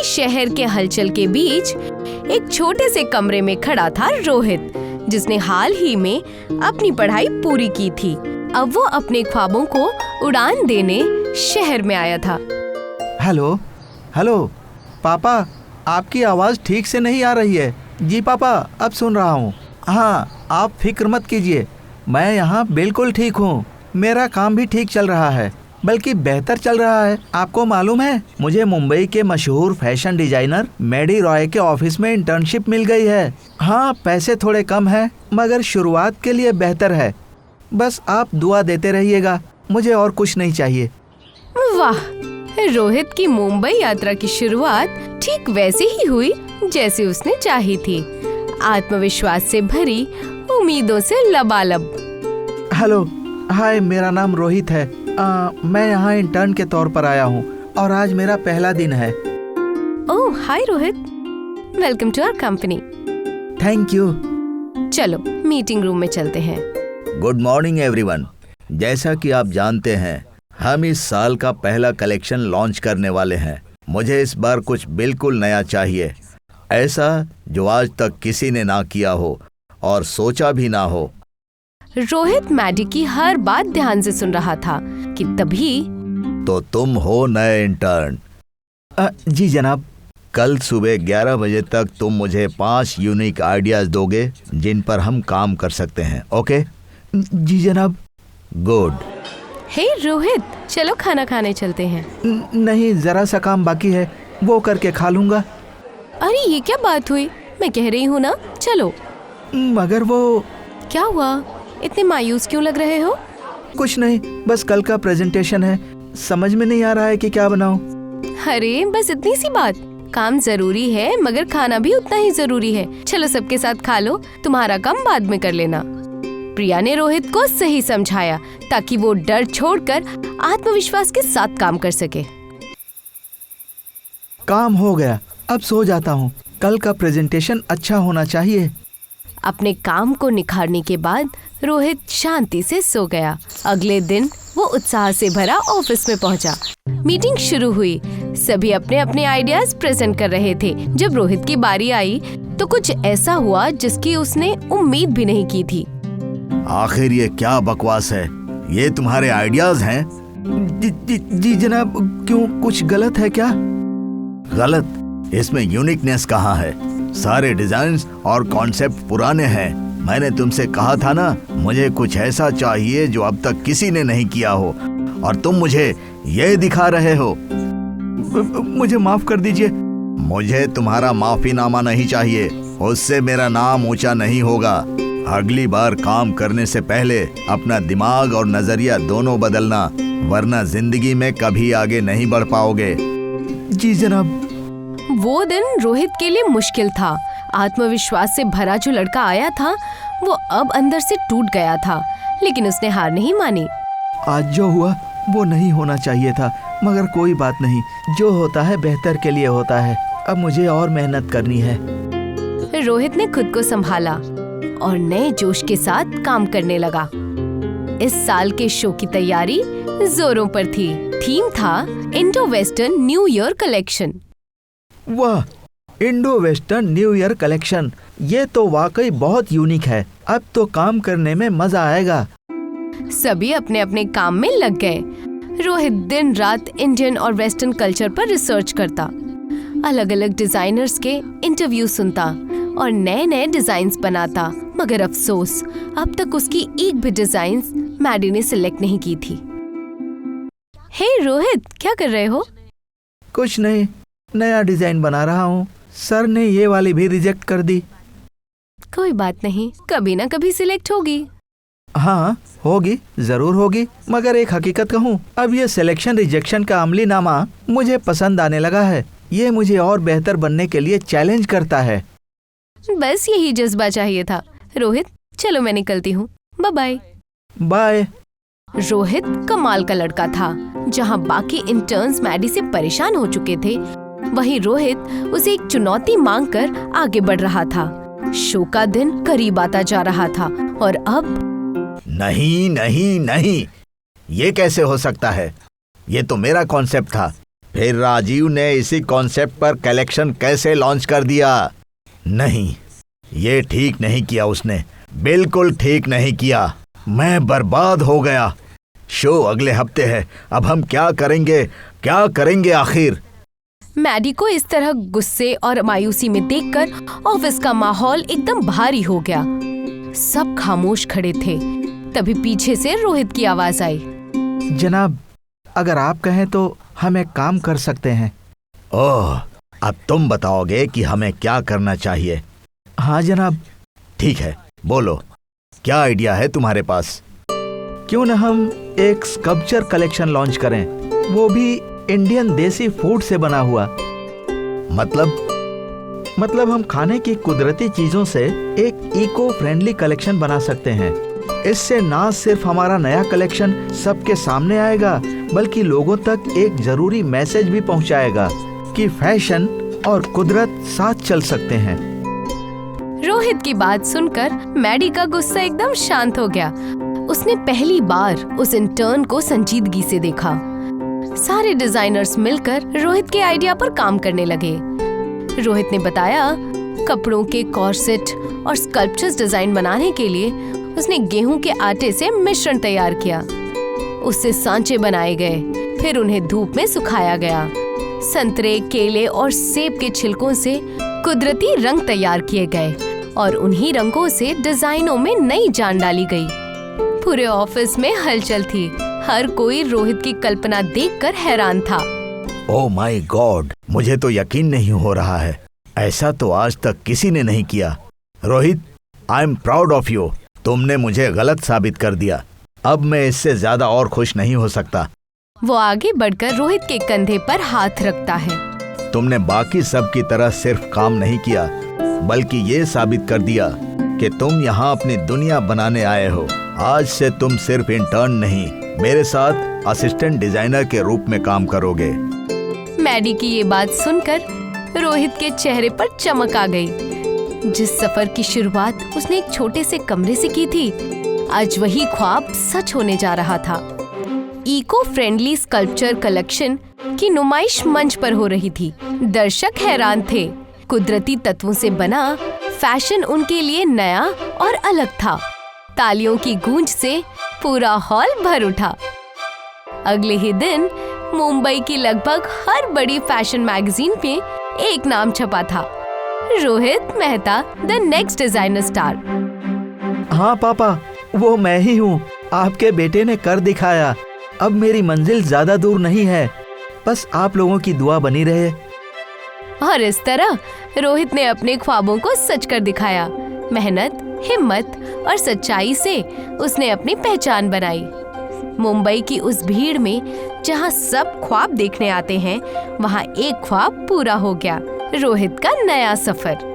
शहर के हलचल के बीच एक छोटे से कमरे में खड़ा था रोहित, जिसने हाल ही में अपनी पढ़ाई पूरी की थी। अब वो अपने ख्वाबों को उड़ान देने शहर में आया था। हेलो हेलो पापा, आपकी आवाज़ ठीक से नहीं आ रही है। जी पापा, अब सुन रहा हूँ। हाँ, आप फिक्र मत कीजिए, मैं यहाँ बिल्कुल ठीक हूँ। मेरा काम भी ठीक चल रहा है, बल्कि बेहतर चल रहा है। आपको मालूम है, मुझे मुंबई के मशहूर फैशन डिजाइनर मैडी रॉय के ऑफिस में इंटर्नशिप मिल गई है। हाँ, पैसे थोड़े कम हैं, मगर शुरुआत के लिए बेहतर है। बस आप दुआ देते रहिएगा, मुझे और कुछ नहीं चाहिए। वाह, रोहित की मुंबई यात्रा की शुरुआत ठीक वैसे ही हुई जैसे उसने चाही थी, आत्मविश्वास से भरी, उम्मीदों से लबालब। हेलो, हाय, मेरा नाम रोहित है। मैं यहाँ इंटर्न के तौर पर आया हूँ और आज मेरा पहला दिन है। Oh, hi Rohit, welcome to our company. Thank you. चलो मीटिंग रूम में चलते हैं। Good morning everyone. जैसा कि आप जानते हैं, हम इस साल का पहला कलेक्शन लॉन्च करने वाले हैं। मुझे इस बार कुछ बिल्कुल नया चाहिए, ऐसा जो आज तक किसी ने ना किया हो और सोचा भी ना हो। रोहित मैडी की हर बात ध्यान से सुन रहा था कि तभी तो तुम हो नए इंटर्न। जी जनाब। कल सुबह 11 बजे तक तुम मुझे 5 यूनिक आइडियाज दोगे जिन पर हम काम कर सकते हैं। ओके? जी जनाब। गुड। हे रोहित, चलो खाना खाने चलते हैं। नहीं, जरा सा काम बाकी है, वो करके खा लूंगा। अरे ये क्या बात हुई, मैं कह रही हूँ ना, चलो। मगर वो क्या हुआ, इतने मायूस क्यों लग रहे हो? कुछ नहीं, बस कल का प्रेजेंटेशन है, समझ में नहीं आ रहा है कि क्या बनाऊं। अरे बस इतनी सी बात। काम जरूरी है, मगर खाना भी उतना ही जरूरी है। चलो सबके साथ खा लो, तुम्हारा काम बाद में कर लेना। प्रिया ने रोहित को सही समझाया ताकि वो डर छोड़कर आत्मविश्वास के साथ काम कर सके। काम हो गया, अब सो जाता हूँ। कल का प्रेजेंटेशन अच्छा होना चाहिए। अपने काम को निखारने के बाद रोहित शांति से सो गया। अगले दिन वो उत्साह से भरा ऑफिस में पहुंचा। मीटिंग शुरू हुई, सभी अपने अपने आइडियाज प्रेजेंट कर रहे थे। जब रोहित की बारी आई तो कुछ ऐसा हुआ जिसकी उसने उम्मीद भी नहीं की थी। आखिर ये क्या बकवास है? ये तुम्हारे आइडियाज हैं? जी जनाब। क्यों, कुछ गलत है क्या? गलत? इसमें यूनिकनेस कहाँ है? सारे डिजाइन्स और कॉन्सेप्ट पुराने हैं। मैंने तुमसे कहा था ना, मुझे कुछ ऐसा चाहिए जो अब तक किसी ने नहीं किया हो, और तुम मुझे ये दिखा रहे हो। मुझे माफ कर दीजिए। मुझे तुम्हारा माफीनामा नहीं चाहिए, उससे मेरा नाम ऊंचा नहीं होगा। अगली बार काम करने से पहले अपना दिमाग और नजरिया दोनों बदलना, वरना जिंदगी में कभी आगे नहीं बढ़ पाओगे। जी जनाब। वो दिन रोहित के लिए मुश्किल था। आत्मविश्वास से भरा जो लड़का आया था वो अब अंदर से टूट गया था, लेकिन उसने हार नहीं मानी। आज जो हुआ वो नहीं होना चाहिए था, मगर कोई बात नहीं, जो होता है बेहतर के लिए होता है। अब मुझे और मेहनत करनी है। रोहित ने खुद को संभाला और नए जोश के साथ काम करने लगा। इस साल के शो की तैयारी जोरों पर थी। थीम था Indo western new year collection. वाह, Indo western new year collection, ये तो वाकई बहुत यूनिक है। अब तो काम करने में मजा आएगा। सभी अपने अपने काम में लग गए। रोहित दिन रात इंडियन और वेस्टर्न कल्चर पर रिसर्च करता, अलग अलग डिजाइनर्स के इंटरव्यू सुनता और नए नए डिजाइन्स बनाता। मगर अफसोस, अब तक उसकी एक भी डिजाइन्स मैडी ने सिलेक्ट नहीं की थी। हे रोहित, क्या कर रहे हो? कुछ नहीं, नया डिजाइन बना रहा हूँ। सर ने ये वाली भी रिजेक्ट कर दी। कोई बात नहीं, कभी ना कभी सिलेक्ट होगी। हाँ होगी, जरूर होगी। मगर एक हकीकत कहूँ, अब ये सिलेक्शन रिजेक्शन का अमली नामा मुझे पसंद आने लगा है। ये मुझे और बेहतर बनने के लिए चैलेंज करता है। बस यही जज्बा चाहिए था। रोहित, चलो मैं निकलती हूँ, बाय बाय। बाय। रोहित कमाल का लड़का था। जहाँ बाकी इंटर्न्स मैडी से परेशान हो चुके थे, वहीं रोहित उसे एक चुनौती मांगकर आगे बढ़ रहा था। शो का दिन करीब आता जा रहा था और अब नहीं नहीं नहीं, ये कैसे हो सकता है? ये तो मेरा कॉन्सेप्ट था। फिर राजीव ने इसी कॉन्सेप्ट पर कलेक्शन कैसे लॉन्च कर दिया? नहीं, ये ठीक नहीं किया उसने, बिल्कुल ठीक नहीं किया। मैं बर्बाद हो गया। शो अगले हफ्ते है, अब हम क्या करेंगे आखिर? मैडी को इस तरह गुस्से और मायूसी में देखकर ऑफिस का माहौल एकदम भारी हो गया। सब खामोश खड़े थे। तभी पीछे से रोहित की आवाज आई। जनाब, अगर आप कहें तो हम एक काम कर सकते हैं। ओह, अब तुम बताओगे कि हमें क्या करना चाहिए? हाँ जनाब। ठीक है, बोलो, क्या आइडिया है तुम्हारे पास? क्यों न हम एक स्कल्पचर कलेक्शन लॉन्च करें, वो भी इंडियन देसी फूड से बना हुआ। मतलब हम खाने की कुदरती चीजों से एक इको फ्रेंडली कलेक्शन बना सकते हैं। इससे ना सिर्फ हमारा नया कलेक्शन सबके सामने आएगा, बल्कि लोगों तक एक जरूरी मैसेज भी पहुंचाएगा कि फैशन और कुदरत साथ चल सकते हैं। रोहित की बात सुनकर मैडी का गुस्सा एकदम शांत हो गया। उसने पहली बार उस इंटर्न को संजीदगी से देखा। सारे डिजाइनर्स मिलकर रोहित के आइडिया पर काम करने लगे। रोहित ने बताया, कपड़ों के कॉर्सेट और स्कल्पचर्स डिजाइन बनाने के लिए उसने गेहूं के आटे से मिश्रण तैयार किया। उससे सांचे बनाए गए, फिर उन्हें धूप में सुखाया गया। संतरे, केले और सेब के छिलकों से कुदरती रंग तैयार किए गए और उन्हीं रंगों से डिजाइनों में नई जान डाली गई। पूरे ऑफिस में हलचल थी। हर कोई रोहित की कल्पना देखकर हैरान था। ओह माय गॉड, मुझे तो यकीन नहीं हो रहा है। ऐसा तो आज तक किसी ने नहीं किया। Rohit, I am proud of you. तुमने मुझे गलत साबित कर दिया। अब मैं इससे ज्यादा और खुश नहीं हो सकता। वो आगे बढ़कर रोहित के कंधे पर हाथ रखता है। तुमने बाकी सब की तरह सिर्फ काम नहीं किया, बल्कि ये साबित कर दिया कि तुम यहाँ अपनी दुनिया बनाने आए हो। आज से तुम सिर्फ इंटर्न नहीं, मेरे साथ असिस्टेंट डिजाइनर के रूप में काम करोगे। मैडी की ये बात सुनकर रोहित के चेहरे पर चमक आ गई। जिस सफर की शुरुआत उसने एक छोटे से कमरे से की थी, आज वही ख्वाब सच होने जा रहा था। इको फ्रेंडली स्कल्पचर कलेक्शन की नुमाइश मंच पर हो रही थी। दर्शक हैरान थे। कुदरती तत्वों से बना फैशन उनके लिए नया और अलग था। तालियों की गूंज से पूरा हॉल भर उठा। अगले ही दिन मुंबई की लगभग हर बड़ी फैशन मैगजीन पे एक नाम छपा था, Rohit Mehta, the next designer star. हाँ पापा, वो मैं ही हूँ। आपके बेटे ने कर दिखाया। अब मेरी मंजिल ज्यादा दूर नहीं है, बस आप लोगों की दुआ बनी रहे। और इस तरह रोहित ने अपने ख्वाबों को सच कर दिखाया। मेहनत, हिम्मत और सच्चाई से उसने अपनी पहचान बनाई। मुंबई की उस भीड़ में जहां सब ख्वाब देखने आते हैं, वहां एक ख्वाब पूरा हो गया, रोहित का नया सफर।